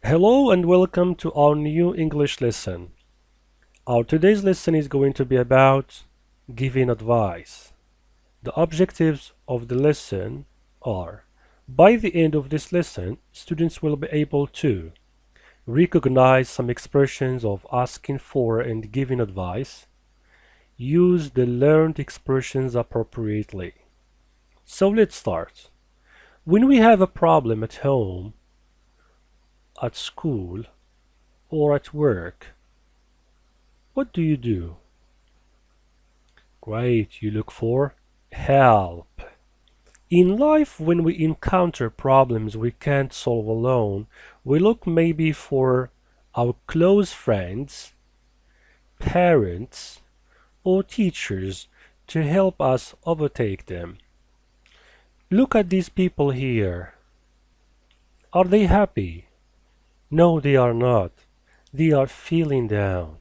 Hello and welcome to our new English lesson. Our today's lesson is going to be about giving advice. The objectives of the lesson are: by the end of this lesson, students will be able to recognize some expressions of asking for and giving advice, use the learned expressions appropriately. So let's start. When we have a problem at home, at school, or at work, what do you do? Great, you look for help. In life, when we encounter problems we can't solve alone, we look maybe for our close friends, parents, or teachers to help us overtake them. Look at these people here. Are they happy? No, they are not. They are feeling down.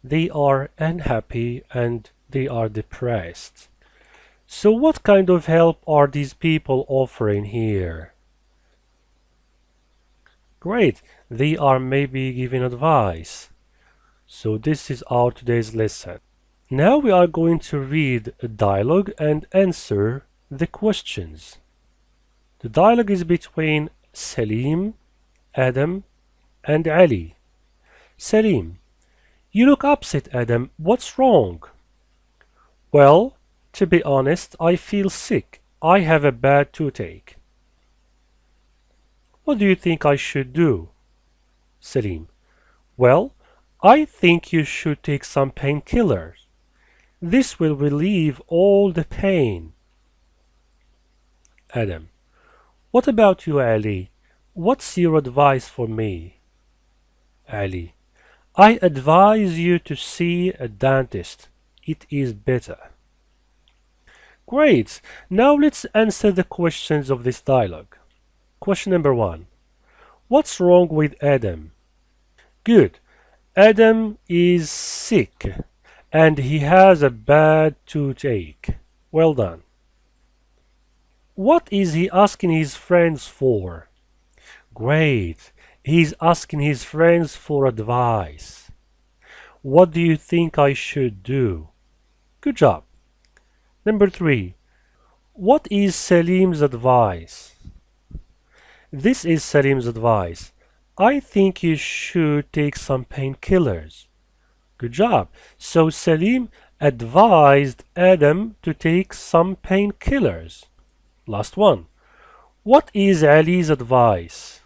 They are unhappy and they are depressed. So what kind of help are these people offering here? Great, they are maybe giving advice. So this is our today's lesson. Now we are going to read a dialogue and answer the questions. The dialogue is between Salim, Adam, and Ali. Salim: you look upset, Adam. What's wrong? Well, to be honest, I feel sick. I have a bad toothache. What do you think I should do? Salim: well, I think you should take some painkillers. This will relieve all the pain. Adam: what about you, Ali? What's your advice for me? Ali: I advise you to see a dentist. It is better. Great! Now let's answer the questions of this dialogue. Question number 1. What's wrong with Adam? Good. Adam is sick and he has a bad toothache. Well done. What is he asking his friends for? Great. He's asking his friends for advice. What do you think I should do? Good job. Number 3. What is Salim's advice? This is Salim's advice. I think you should take some painkillers. Good job. So Salim advised Adam to take some painkillers. Last one. What is Ali's advice?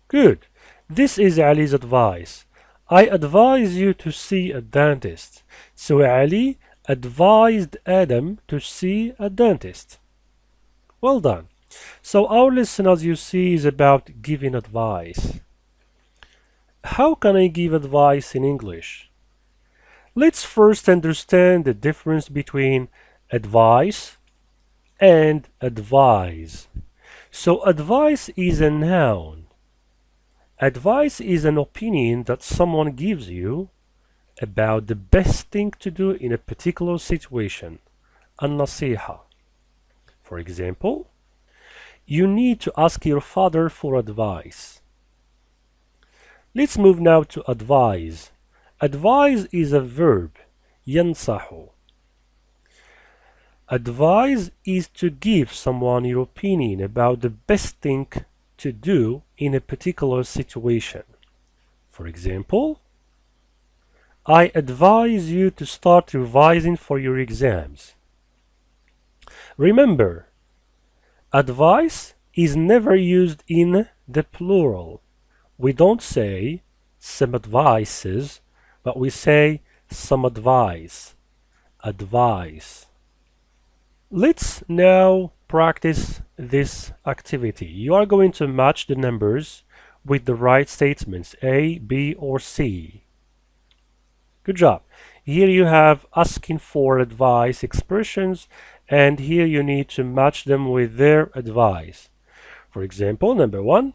Good. This is Ali's advice. I advise you to see a dentist. So Ali advised Adam to see a dentist. Well done. So our lesson, as you see, is about giving advice. How can I give advice in English? Let's first understand the difference between advice and advise. So advice is a noun. Advice is an opinion that someone gives you about the best thing to do in a particular situation. النصيحة. For example, you need to ask your father for advice. Let's move now to advise. Advise is a verb. ينصح. Advise is to give someone your opinion about the best thing to do in a particular situation. For example, I advise you to start revising for your exams. Remember, advice is never used in the plural. We don't say some advices, but we say some advice. Advice. Let's now practice this activity. You are going to match the numbers with the right statements, A, B, or C. Good job. Here you have asking for advice expressions, and here you need to match them with their advice. For example, number 1,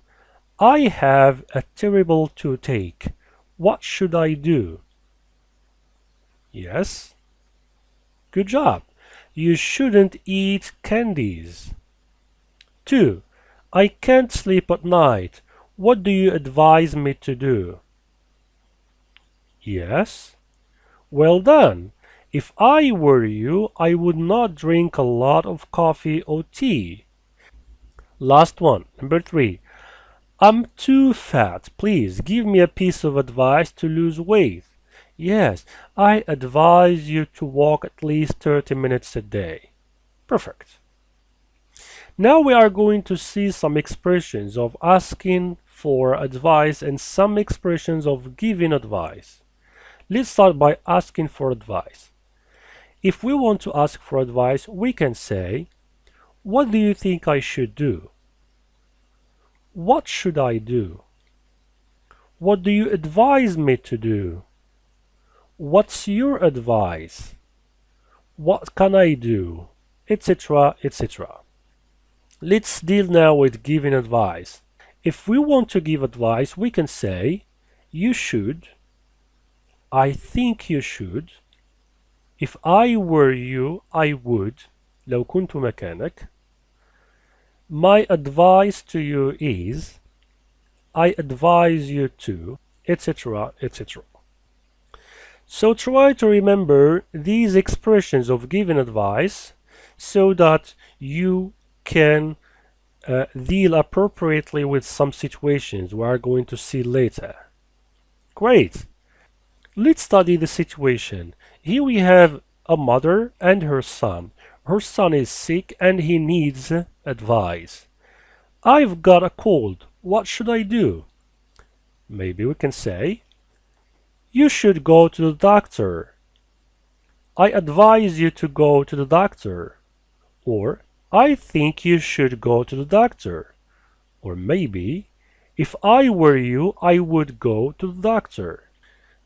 I have a terrible toothache. What should I do? Yes. Good job. You shouldn't eat candies. 2. I can't sleep at night. What do you advise me to do? Yes. Well done. If I were you, I would not drink a lot of coffee or tea. Last one, number 3. I'm too fat. Please give me a piece of advice to lose weight. Yes, I advise you to walk at least 30 minutes a day. Perfect. Now we are going to see some expressions of asking for advice and some expressions of giving advice. Let's start by asking for advice. If we want to ask for advice, we can say, what do you think I should do? What should I do? What do you advise me to do? What's your advice? What can I do? Etc. etc. Let's deal now with giving advice. If we want to give advice, we can say, you should, I think you should, if I were you, I would, لو كنت مكانك, my advice to you is, I advise you to, etc. etc. So try to remember these expressions of giving advice so that you can deal appropriately with some situations we are going to see later. Great! Let's study the situation. Here we have a mother and her son. Her son is sick and he needs advice. I've got a cold. What should I do? Maybe we can say, you should go to the doctor. I advise you to go to the doctor. Or, I think you should go to the doctor. Or maybe, if I were you, I would go to the doctor.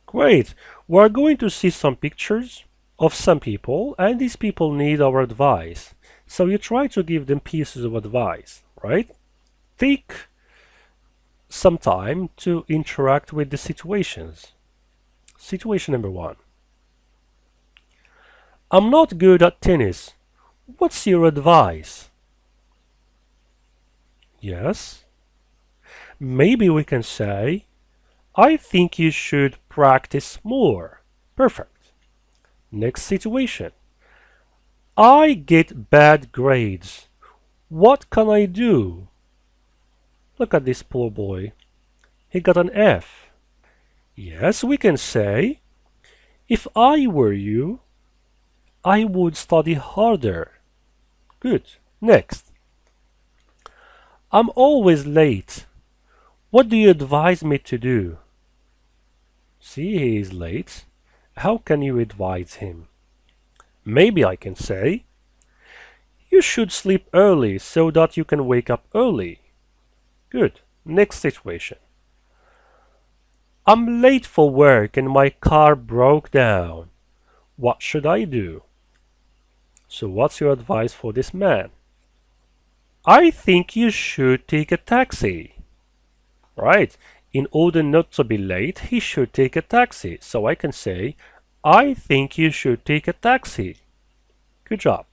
Great! We're going to see some pictures of some people, and these people need our advice. So you try to give them pieces of advice, right? Take some time to interact with the situations. Situation number 1. I'm not good at tennis. What's your advice? Yes. Maybe we can say, I think you should practice more. Perfect. Next situation. I get bad grades. What can I do? Look at this poor boy. He got an F. Yes, we can say, if I were you, I would study harder. Good. Next. I'm always late. What do you advise me to do? See, he is late. How can you advise him? Maybe I can say, you should sleep early so that you can wake up early. Good. Next situation. I'm late for work and my car broke down. What should I do? So what's your advice for this man? I think you should take a taxi. Right. In order not to be late, he should take a taxi. So I can say, I think you should take a taxi. Good job.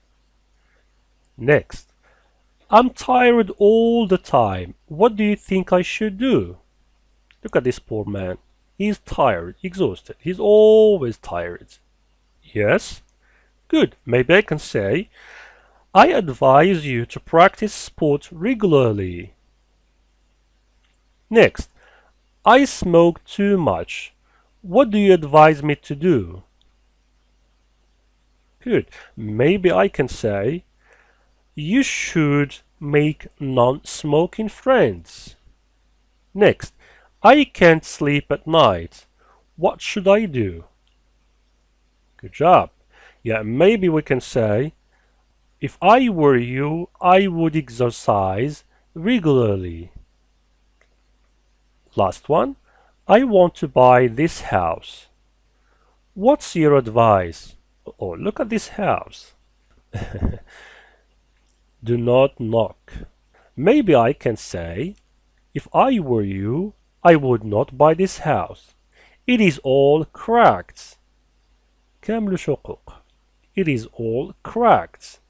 Next. I'm tired all the time. What do you think I should do? Look at this poor man. He's tired, exhausted. He's always tired. Yes? Good. Maybe I can say, I advise you to practice sport regularly. Next. I smoke too much. What do you advise me to do? Good. Maybe I can say, you should make non-smoking friends. Next. I can't sleep at night. What should I do? Good job. Yeah, maybe we can say, if I were you, I would exercise regularly. Last one. I want to buy this house. What's your advice? Oh, look at this house. Do not knock. Maybe I can say, if I were you, I would not buy this house. It is all cracked. كامل شقق. It is all cracked.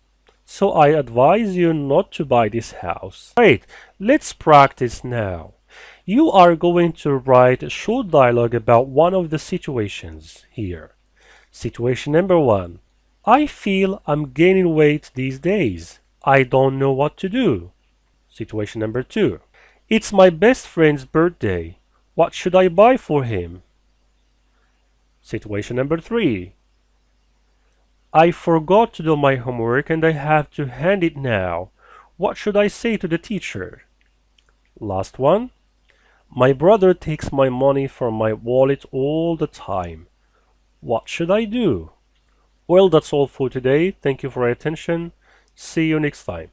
So I advise you not to buy this house. Great, let's practice now. You are going to write a short dialogue about one of the situations here. Situation number 1. I feel I'm gaining weight these days. I don't know what to do. Situation number 2. It's my best friend's birthday. What should I buy for him? Situation number 3. I forgot to do my homework and I have to hand it now. What should I say to the teacher? Last one. My brother takes my money from my wallet all the time. What should I do? Well, that's all for today. Thank you for your attention. See you next time.